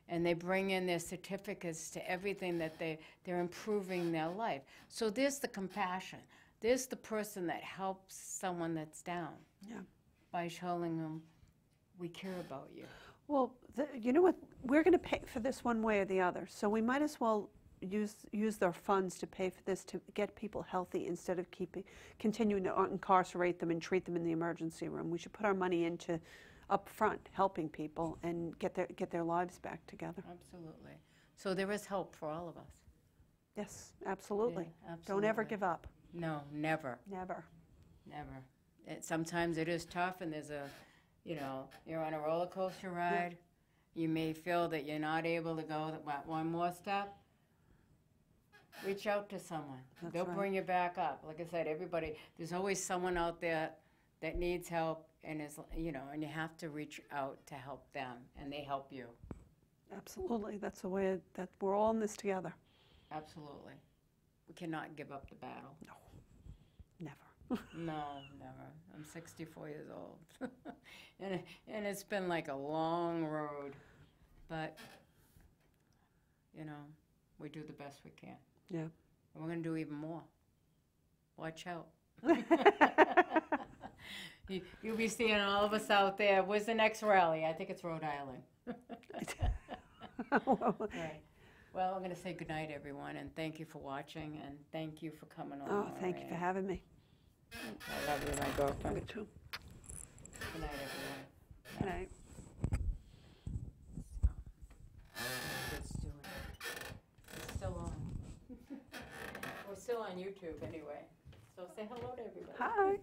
And they bring in their certificates to everything that they're improving their life. So there's the compassion. There's the person that helps someone that's down. Yeah. By telling them, we care about you. Well, you know what? We're going to pay for this one way or the other. So we might as well use their funds to pay for this, to get people healthy instead of continuing to incarcerate them and treat them in the emergency room. We should put our money into up front helping people and get their lives back together. Absolutely. So there is hope for all of us. Yes, absolutely. Yeah, absolutely. Don't ever give up. No, never. Never. Never. Sometimes it is tough, and there's you're on a roller coaster ride. Yep. You may feel that you're not able to go one more step. Reach out to someone. They'll bring you back up. Like I said, there's always someone out there that needs help, and and you have to reach out to help them, and they help you. Absolutely. That's the way that we're all in this together. Absolutely. We cannot give up the battle. No. Never. No, never. I'm 64 years old. and it's been like a long road. But, we do the best we can. Yeah. And we're going to do even more. Watch out. You'll be seeing all of us out there. Where's the next rally? I think it's Rhode Island. Right. Well, I'm going to say goodnight, everyone, and thank you for watching, and thank you for coming on. Oh, thank you for having me. I love you, my girlfriend. Me too. Good night, everyone. Good night. Let's do it. It's still on. We're still on YouTube anyway. So say hello to everybody. Hi.